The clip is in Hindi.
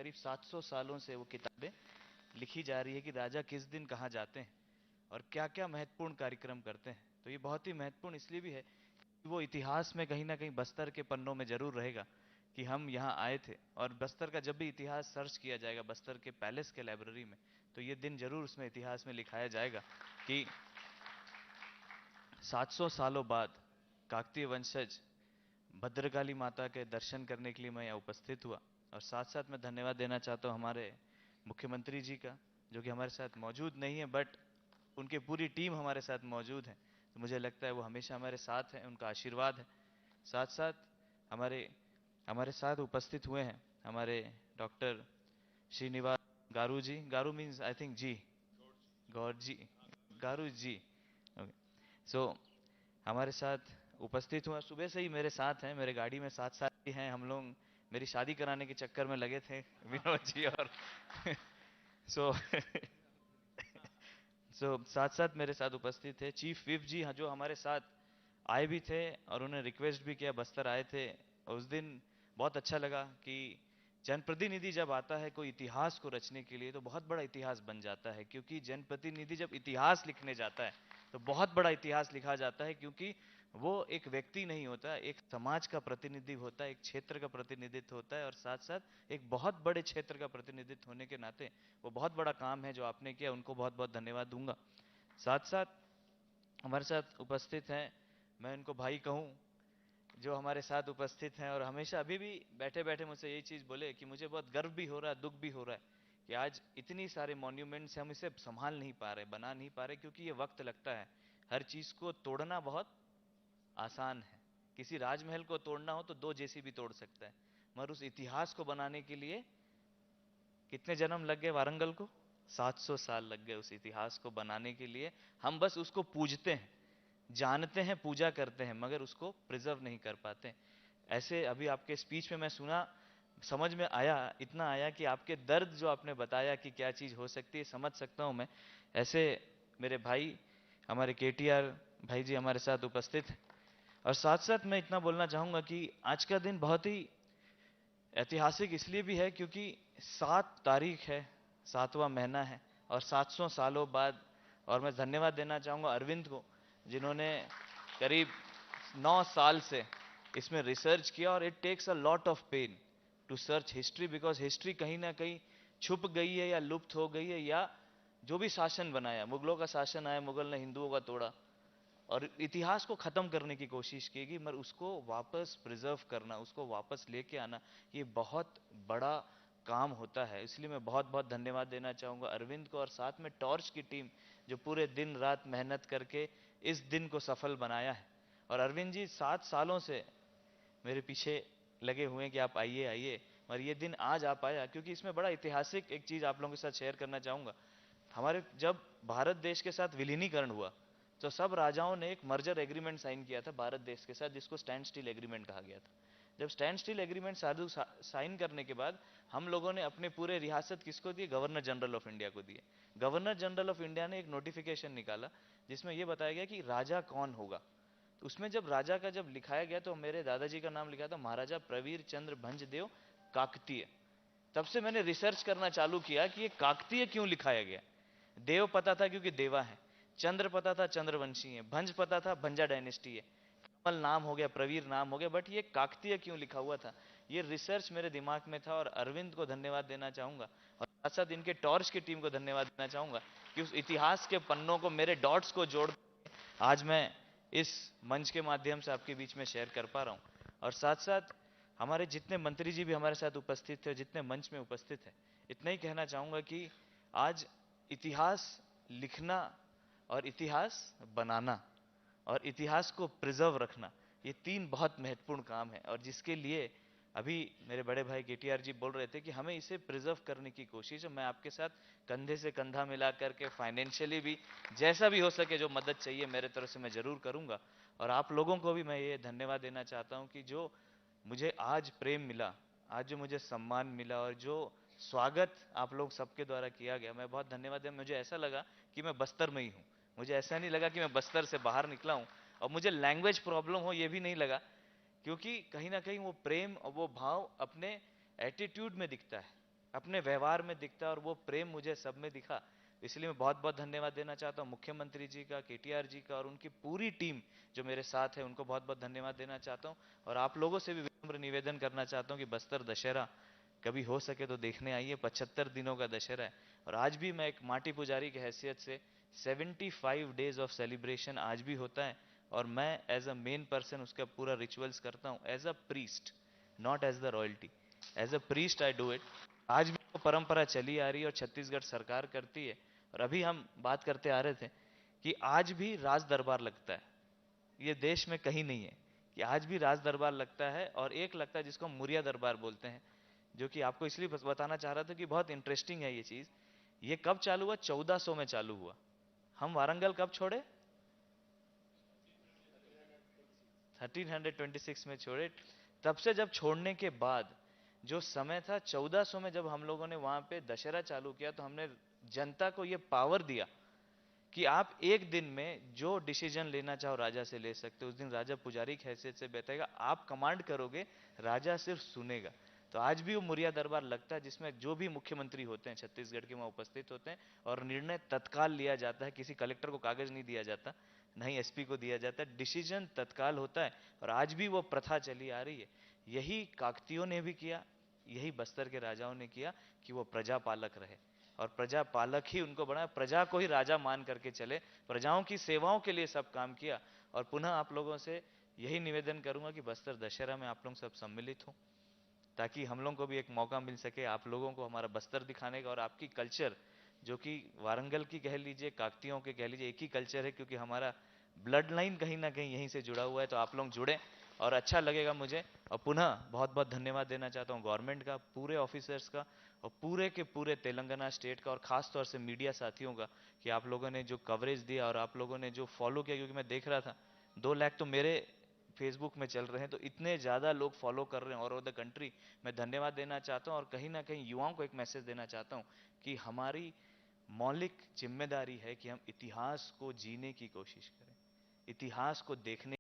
करीब 700 सालों से वो किताबें लिखी जा रही है कि राजा किस दिन कहाँ जाते हैं और क्या क्या महत्वपूर्ण कार्यक्रम करते हैं। तो ये बहुत ही महत्वपूर्ण इसलिए भी है कि वो इतिहास में कहीं ना कहीं बस्तर के पन्नों में जरूर रहेगा कि हम यहाँ आए थे। और बस्तर का जब भी इतिहास सर्च किया जाएगा बस्तर के पैलेस के लाइब्रेरी में, तो ये दिन जरूर उसमें इतिहास में लिखाया जाएगा कि 700 सालों बाद काकतीय वंशज भद्रकाली माता के दर्शन करने के लिए मैं यहाँ उपस्थित हुआ। और साथ साथ मैं धन्यवाद देना चाहता हूँ हमारे मुख्यमंत्री जी का, जो कि हमारे साथ मौजूद नहीं है बट उनकी पूरी टीम हमारे साथ मौजूद है। तो मुझे लगता है वो हमेशा हमारे साथ हैं, उनका आशीर्वाद है। साथ साथ हमारे हमारे साथ उपस्थित हुए हैं हमारे doctor Srinivas garu ji. Garu means I think ji, गौर जी, गारू जी। ओके, सो हमारे साथ उपस्थित हुआ, सुबह से ही मेरे साथ हैं, मेरे गाड़ी में साथ साथ ही हैं हम लोग। मेरी शादी कराने के चक्कर में लगे थे विनोद जी और सो साथ साथ मेरे साथ उपस्थित थे चीफ विप जी, जो हमारे साथ आए भी थे और उन्हें रिक्वेस्ट भी किया, बस्तर आए थे। उस दिन बहुत अच्छा लगा कि जनप्रतिनिधि जब आता है कोई इतिहास को रचने के लिए तो बहुत बड़ा इतिहास बन जाता है, क्योंकि जनप्रतिनिधि जब इतिहास लिखने जाता है तो बहुत बड़ा इतिहास लिखा जाता है, क्योंकि वो एक व्यक्ति नहीं होता, एक समाज का प्रतिनिधित्व होता है, एक क्षेत्र का प्रतिनिधित्व होता है और साथ साथ एक बहुत बड़े क्षेत्र का प्रतिनिधित्व होने के नाते वो बहुत बड़ा काम है जो आपने किया, उनको बहुत बहुत धन्यवाद दूंगा। साथ साथ हमारे साथ उपस्थित हैं, मैं उनको भाई कहूँ, जो हमारे साथ उपस्थित हैं और हमेशा अभी भी बैठे बैठे मुझसे यही चीज़ बोले कि मुझे बहुत गर्व भी हो रहा है, दुख भी हो रहा है कि आज इतनी सारे मॉन्यूमेंट्स हम इसे संभाल नहीं पा रहे, बना नहीं पा रहे, क्योंकि ये वक्त लगता है। हर चीज़ को तोड़ना बहुत आसान है, किसी राजमहल को तोड़ना हो तो 2 जेसीबी तोड़ सकता है, मगर उस इतिहास को बनाने के लिए कितने जन्म लग गए वारंगल को? 700 साल लग गए उस इतिहास को बनाने के लिए। हम बस उसको पूजते हैं, जानते हैं, पूजा करते हैं, मगर उसको प्रिजर्व नहीं कर पाते। ऐसे अभी आपके स्पीच में मैं सुना, समझ में आया, इतना आया कि आपके दर्द जो आपने बताया कि क्या चीज़ हो सकती है, समझ सकता हूँ मैं। ऐसे मेरे भाई हमारे केटीआर भाई जी हमारे साथ उपस्थित हैं। और साथ साथ मैं इतना बोलना चाहूँगा कि आज का दिन बहुत ही ऐतिहासिक इसलिए भी है क्योंकि 7 तारीख है, 7वां महीना है और 700 सालों बाद। और मैं धन्यवाद देना चाहूँगा अरविंद को, जिन्होंने करीब 9 साल से इसमें रिसर्च किया। और it takes a lot of pain to search history, because history कहीं ना कहीं छुप गई है या लुप्त हो गई है, या जो भी शासन बनाया, मुगलों का शासन आया, मुगल ने हिंदुओं का तोड़ा और इतिहास को खत्म करने की कोशिश की, मगर उसको वापस प्रिजर्व करना, उसको वापस लेके आना, ये बहुत बड़ा काम होता है। इसलिए मैं बहुत बहुत धन्यवाद देना चाहूँगा अरविंद को और साथ में टॉर्च की टीम, जो पूरे दिन रात मेहनत करके इस दिन को सफल बनाया है। और अरविंद जी 7 सालों से मेरे पीछे लगे हुए हैं कि आप आइए आइए, और ये दिन आज आ पाया, क्योंकि इसमें बड़ा ऐतिहासिक एक चीज़ आप लोगों के साथ शेयर करना चाहूँगा। हमारे जब भारत देश के साथ विलीनीकरण हुआ तो सब राजाओं ने एक मर्जर एग्रीमेंट साइन किया था भारत देश के साथ, जिसको स्टैंड स्टील एग्रीमेंट कहा गया था। जब स्टैंड स्टील एग्रीमेंट साइन करने के बाद हम लोगों ने अपने पूरे रियासत किसको दिए? गवर्नर जनरल ऑफ इंडिया को दिए। गवर्नर जनरल ऑफ इंडिया ने एक नोटिफिकेशन निकाला जिसमें यह बताया गया कि राजा कौन होगा। तो उसमें जब राजा का जब लिखाया गया तो मेरे दादाजी का नाम लिखा था महाराजा प्रवीर चंद्र भंजदेव काकतीय। तब से मैंने रिसर्च करना चालू किया कि ये काकतीय क्यों लिखाया गया। देव पता था क्योंकि देवा है, चंद्र पता था चंद्रवंशी है, भंज पता था भंजा डायनेस्टी है, कमल नाम हो गया, प्रवीर नाम हो गया, बट ये काकतीय क्यों लिखा हुआ था, ये रिसर्च मेरे दिमाग में था। और अरविंद को धन्यवाद देना चाहूंगा और साथ साथ इनके टॉर्च की टीम को धन्यवाद देना चाहूंगा कि उस इतिहास के पन्नों को, मेरे डॉट्स को जोड़ आज मैं इस मंच के माध्यम से आपके बीच में शेयर कर पा रहा हूँ। और साथ साथ हमारे जितने मंत्री जी भी हमारे साथ उपस्थित थे, जितने मंच में उपस्थित हैं, इतना ही कहना चाहूँगा कि आज इतिहास लिखना और इतिहास बनाना और इतिहास को प्रिजर्व रखना, ये 3 बहुत महत्वपूर्ण काम है। और जिसके लिए अभी मेरे बड़े भाई केटीआर जी बोल रहे थे कि हमें इसे प्रिजर्व करने की कोशिश है। मैं आपके साथ कंधे से कंधा मिला करके फाइनेंशियली भी जैसा भी हो सके जो मदद चाहिए मेरे तरफ से मैं जरूर करूंगा। और आप लोगों को भी मैं ये धन्यवाद देना चाहता हूं कि जो मुझे आज प्रेम मिला, आज जो मुझे सम्मान मिला और जो स्वागत आप लोग सबके द्वारा किया गया, मैं बहुत धन्यवाद दिया। मुझे ऐसा लगा कि मैं बस्तर में ही हूँ, मुझे ऐसा नहीं लगा कि मैं बस्तर से बाहर निकला हूँ। और मुझे लैंग्वेज प्रॉब्लम हो ये भी नहीं लगा, क्योंकि कहीं ना कहीं वो प्रेम और वो भाव अपने एटीट्यूड में दिखता है, अपने व्यवहार में दिखता है और वो प्रेम मुझे सब में दिखा। इसलिए मैं बहुत बहुत धन्यवाद देना चाहता हूँ मुख्यमंत्री जी का, केटीआर जी का और उनकी पूरी टीम जो मेरे साथ है, उनको बहुत बहुत धन्यवाद देना चाहता हूँ। और आप लोगों से भी विनम्र निवेदन करना चाहता हूँ कि बस्तर दशहरा कभी हो सके तो देखने आइए। 75 दिनों का दशहरा है और आज भी मैं एक माटी पुजारी की हैसियत से 75 डेज ऑफ सेलिब्रेशन आज भी होता है और मैं एज अ मेन पर्सन उसका पूरा रिचुअल्स करता हूँ as a priest, not as the royalty, as a priest I do it. आज भी वो परंपरा चली आ रही है और छत्तीसगढ़ सरकार करती है। और अभी हम बात करते आ रहे थे कि आज भी राज दरबार लगता है, ये देश में कहीं नहीं है कि आज भी राज दरबार लगता है। और एक लगता है जिसको हम मुरिया दरबार बोलते हैं, जो कि आपको इसलिए बताना चाह रहा था कि बहुत इंटरेस्टिंग है ये चीज। ये कब चालू हुआ? 1400 में चालू हुआ। हम वारंगल कब छोड़े? 1326 में छोड़े। तब से जब छोड़ने के बाद जो समय था 1400 में जब हम लोगों ने वहां पे दशहरा चालू किया, तो हमने जनता को ये पावर दिया कि आप एक दिन में जो डिसीजन लेना चाहो राजा से ले सकते हो। उस दिन राजा पुजारी की हैसियत से बैठेगा, आप कमांड करोगे, राजा सिर्फ सुनेगा। तो आज भी वो मुरिया दरबार लगता है जिसमें जो भी मुख्यमंत्री होते हैं छत्तीसगढ़ के वहां उपस्थित होते हैं और निर्णय तत्काल लिया जाता है। किसी कलेक्टर को कागज नहीं दिया जाता, नहीं एसपी को दिया जाता है, डिसीजन तत्काल होता है। और आज भी वो प्रथा चली आ रही है। यही काकतियों ने भी किया, यही बस्तर के राजाओं ने किया कि वो प्रजा पालक रहे और प्रजा पालक ही उनको बना, प्रजा को ही राजा मान करके चले, प्रजाओं की सेवाओं के लिए सब काम किया। और पुनः आप लोगों से यही निवेदन करूंगा कि बस्तर दशहरा में आप लोग सब सम्मिलित हो, ताकि हम लोगों को भी एक मौका मिल सके आप लोगों को हमारा बस्तर दिखाने का और आपकी कल्चर, जो कि वारंगल की कह लीजिए, काकतियों के कह लीजिए, एक ही कल्चर है क्योंकि हमारा ब्लड लाइन कहीं ना कहीं यहीं से जुड़ा हुआ है। तो आप लोग जुड़े और अच्छा लगेगा मुझे। और पुनः बहुत बहुत धन्यवाद देना चाहता हूँ गवर्नमेंट का, पूरे ऑफिसर्स का और पूरे के पूरे तेलंगाना स्टेट का और खास तौर से मीडिया साथियों का कि आप लोगों ने जो कवरेज दिया और आप लोगों ने जो फॉलो किया। क्योंकि मैं देख रहा था 2 लाख तो मेरे फेसबुक में चल रहे हैं, तो इतने ज़्यादा लोग फॉलो कर रहे हैं ऑल ओवर द कंट्री। मैं धन्यवाद देना चाहता हूँ और कहीं ना कहीं युवाओं को एक मैसेज देना चाहता हूँ कि हमारी मौलिक जिम्मेदारी है कि हम इतिहास को जीने की कोशिश करें, इतिहास को देखने